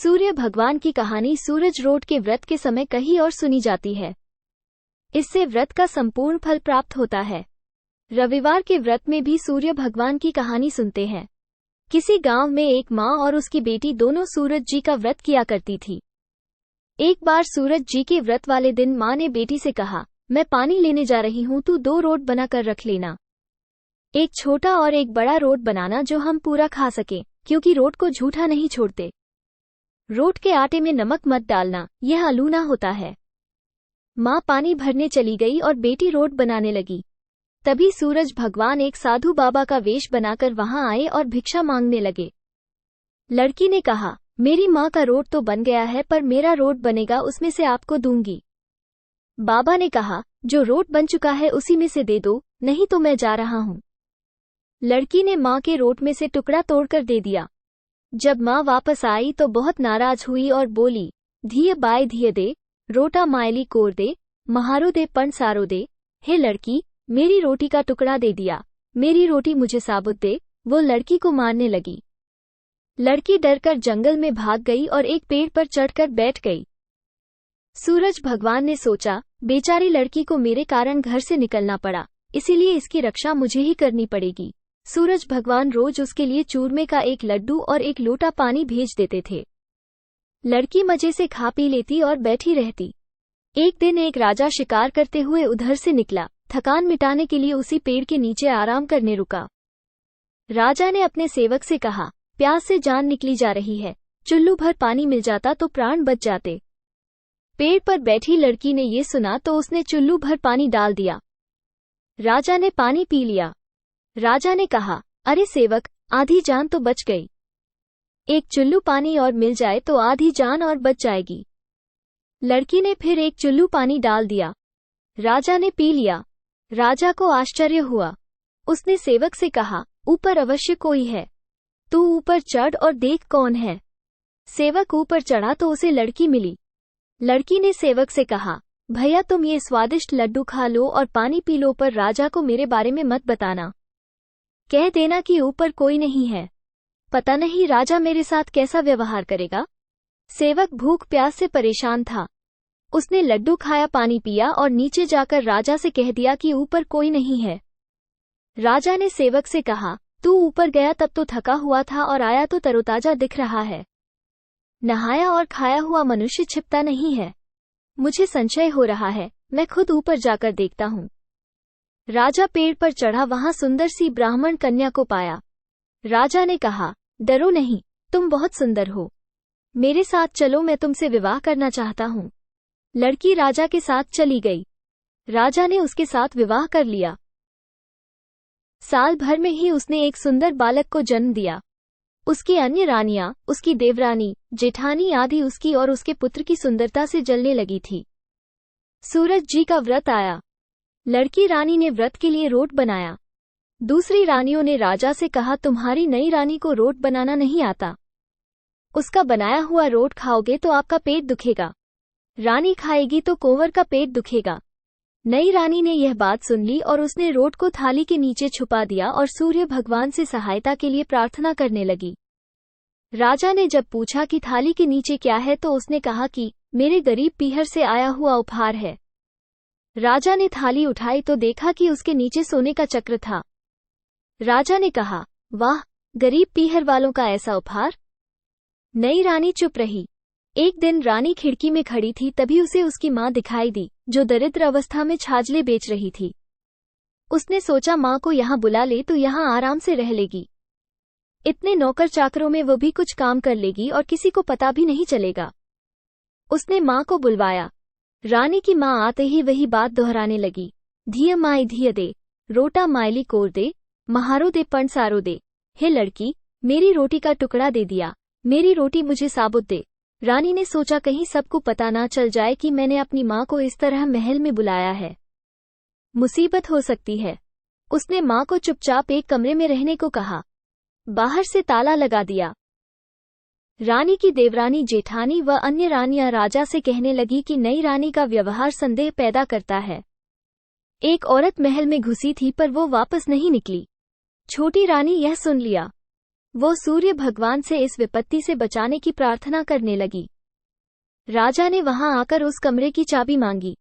सूर्य भगवान की कहानी सूरज रोट के व्रत के समय कही और सुनी जाती है। इससे व्रत का संपूर्ण फल प्राप्त होता है। रविवार के व्रत में भी सूर्य भगवान की कहानी सुनते हैं। किसी गांव में एक माँ और उसकी बेटी दोनों सूरज जी का व्रत किया करती थी। एक बार सूरज जी के व्रत वाले दिन माँ ने बेटी से कहा, मैं पानी लेने जा रही हूँ, तू 2 रोट बनाकर रख लेना। एक छोटा और एक बड़ा रोट बनाना जो हम पूरा खा सके, क्योंकि रोट को झूठा नहीं छोड़ते। रोट के आटे में नमक मत डालना, यह अलूना होता है। माँ पानी भरने चली गई और बेटी रोट बनाने लगी। तभी सूरज भगवान एक साधु बाबा का वेश बनाकर वहां आए और भिक्षा मांगने लगे। लड़की ने कहा, मेरी माँ का रोट तो बन गया है, पर मेरा रोट बनेगा, उसमें से आपको दूंगी। बाबा ने कहा, जो रोट बन चुका है उसी में से दे दो, नहीं तो मैं जा रहा हूँ। लड़की ने माँ के रोट में से टुकड़ा तोड़कर दे दिया। जब माँ वापस आई तो बहुत नाराज हुई और बोली, धिये बाय धिये दे, रोटा मायली कोर दे, महारो दे पण सारो दे। हे लड़की, मेरी रोटी का टुकड़ा दे दिया, मेरी रोटी मुझे साबुत दे। वो लड़की को मारने लगी। लड़की डरकर जंगल में भाग गई और एक पेड़ पर चढ़कर बैठ गई। सूरज भगवान ने सोचा, बेचारी लड़की को मेरे कारण घर से निकलना पड़ा, इसीलिए इसकी रक्षा मुझे ही करनी पड़ेगी। सूरज भगवान रोज उसके लिए चूरमे का एक लड्डू और एक लोटा पानी भेज देते थे। लड़की मजे से खा पी लेती और बैठी रहती। एक दिन एक राजा शिकार करते हुए उधर से निकला। थकान मिटाने के लिए उसी पेड़ के नीचे आराम करने रुका। राजा ने अपने सेवक से कहा, प्यास से जान निकली जा रही है, चुल्लू भर पानी मिल जाता तो प्राण बच जाते। पेड़ पर बैठी लड़की ने ये सुना तो उसने चुल्लू भर पानी डाल दिया। राजा ने पानी पी लिया। राजा ने कहा, अरे सेवक, आधी जान तो बच गई। एक चुल्लू पानी और मिल जाए तो आधी जान और बच जाएगी। लड़की ने फिर एक चुल्लू पानी डाल दिया। राजा ने पी लिया। राजा को आश्चर्य हुआ। उसने सेवक से कहा, ऊपर अवश्य कोई है, तू ऊपर चढ़ और देख कौन है। सेवक ऊपर चढ़ा तो उसे लड़की मिली। लड़की ने सेवक से कहा, भैया तुम ये स्वादिष्ट लड्डू खा लो और पानी पी लो, पर राजा को मेरे बारे में मत बताना। कह देना कि ऊपर कोई नहीं है, पता नहीं राजा मेरे साथ कैसा व्यवहार करेगा। सेवक भूख प्यास से परेशान था। उसने लड्डू खाया, पानी पिया और नीचे जाकर राजा से कह दिया कि ऊपर कोई नहीं है। राजा ने सेवक से कहा, तू ऊपर गया तब तो थका हुआ था और आया तो तरोताजा दिख रहा है। नहाया और खाया हुआ मनुष्य छिपता नहीं है। मुझे संशय हो रहा है, मैं खुद ऊपर जाकर देखता हूँ। राजा पेड़ पर चढ़ा, वहां सुंदर सी ब्राह्मण कन्या को पाया। राजा ने कहा, डरो नहीं, तुम बहुत सुंदर हो, मेरे साथ चलो, मैं तुमसे विवाह करना चाहता हूँ। लड़की राजा के साथ चली गई। राजा ने उसके साथ विवाह कर लिया। साल भर में ही उसने एक सुंदर बालक को जन्म दिया। उसकी अन्य रानियां, उसकी देवरानी, जेठानी आदि उसकी और उसके पुत्र की सुंदरता से जलने लगी थी। सूरज जी का व्रत आया। लड़की रानी ने व्रत के लिए रोट बनाया। दूसरी रानियों ने राजा से कहा, तुम्हारी नई रानी को रोट बनाना नहीं आता, उसका बनाया हुआ रोट खाओगे तो आपका पेट दुखेगा, रानी खाएगी तो कुंवर का पेट दुखेगा। नई रानी ने यह बात सुन ली और उसने रोट को थाली के नीचे छुपा दिया और सूर्य भगवान से सहायता के लिए प्रार्थना करने लगी। राजा ने जब पूछा कि थाली के नीचे क्या है तो उसने कहा कि मेरे गरीब पीहर से आया हुआ उपहार है। राजा ने थाली उठाई तो देखा कि उसके नीचे सोने का चक्र था। राजा ने कहा, वाह, गरीब पीहर वालों का ऐसा उपहार। नई रानी चुप रही। एक दिन रानी खिड़की में खड़ी थी, तभी उसे उसकी माँ दिखाई दी, जो दरिद्र अवस्था में छाजले बेच रही थी। उसने सोचा, माँ को यहाँ बुला ले तो यहाँ आराम से रह लेगी। इतने नौकर चाकरों में वो भी कुछ काम कर लेगी और किसी को पता भी नहीं चलेगा। उसने माँ को बुलवाया। रानी की माँ आते ही वही बात दोहराने लगी, धिय माई धिय दे, रोटा मायली कोर दे, महारो दे पण सारो दे। हे लड़की, मेरी रोटी का टुकड़ा दे दिया, मेरी रोटी मुझे साबुत दे। रानी ने सोचा, कहीं सबको पता ना चल जाए कि मैंने अपनी माँ को इस तरह महल में बुलाया है, मुसीबत हो सकती है। उसने माँ को चुपचाप एक कमरे में रहने को कहा, बाहर से ताला लगा दिया। रानी की देवरानी, जेठानी व अन्य रानियां राजा से कहने लगी कि नई रानी का व्यवहार संदेह पैदा करता है। एक औरत महल में घुसी थी पर वो वापस नहीं निकली। छोटी रानी यह सुन लिया। वो सूर्य भगवान से इस विपत्ति से बचाने की प्रार्थना करने लगी। राजा ने वहां आकर उस कमरे की चाबी मांगी।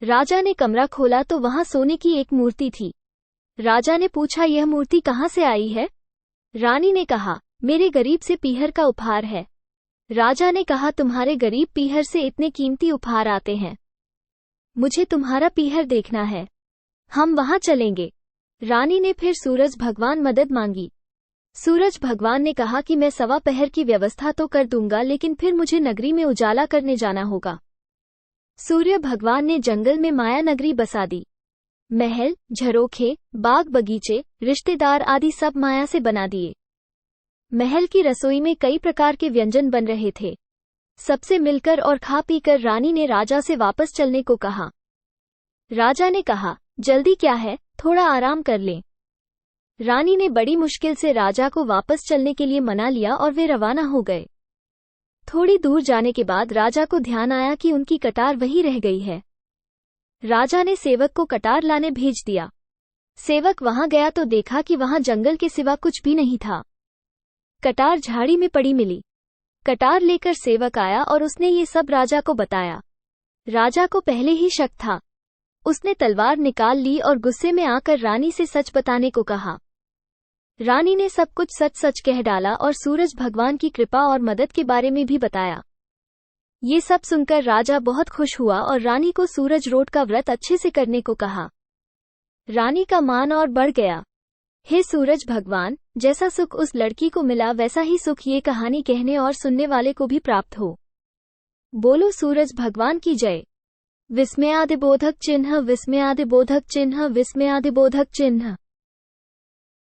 राजा ने कमरा खोला तो वहां सोने की एक मूर्ति थी। राजा ने पूछा, यह मूर्ति कहाँ से आई है? रानी ने कहा, मेरे गरीब से पीहर का उपहार है। राजा ने कहा, तुम्हारे गरीब पीहर से इतने कीमती उपहार आते हैं, मुझे तुम्हारा पीहर देखना है, हम वहां चलेंगे। रानी ने फिर सूरज भगवान मदद मांगी। सूरज भगवान ने कहा कि मैं सवा पहर की व्यवस्था तो कर दूंगा, लेकिन फिर मुझे नगरी में उजाला करने जाना होगा। सूर्य भगवान ने जंगल में माया नगरी बसा दी। महल, झरोखे, बाग बगीचे, रिश्तेदार आदि सब माया से बना दिए। महल की रसोई में कई प्रकार के व्यंजन बन रहे थे। सबसे मिलकर और खा पीकर रानी ने राजा से वापस चलने को कहा। राजा ने कहा, जल्दी क्या है, थोड़ा आराम कर लें। रानी ने बड़ी मुश्किल से राजा को वापस चलने के लिए मना लिया और वे रवाना हो गए। थोड़ी दूर जाने के बाद राजा को ध्यान आया कि उनकी कटार वहीं रह गई है। राजा ने सेवक को कटार लाने भेज दिया। सेवक वहां गया तो देखा कि वहां जंगल के सिवा कुछ भी नहीं था। कटार झाड़ी में पड़ी मिली। कटार लेकर सेवक आया और उसने ये सब राजा को बताया। राजा को पहले ही शक था। उसने तलवार निकाल ली और गुस्से में आकर रानी से सच बताने को कहा। रानी ने सब कुछ सच सच कह डाला और सूरज भगवान की कृपा और मदद के बारे में भी बताया। ये सब सुनकर राजा बहुत खुश हुआ और रानी को सूरज रोट का व्रत अच्छे से करने को कहा। रानी का मान और बढ़ गया। हे सूरज भगवान, जैसा सुख उस लड़की को मिला वैसा ही सुख ये कहानी कहने और सुनने वाले को भी प्राप्त हो। बोलो सूरज भगवान की जय। विस्मयादिबोधक चिन्ह, विस्मयादिबोधक चिन्ह, विस्मयादिबोधक चिन्ह।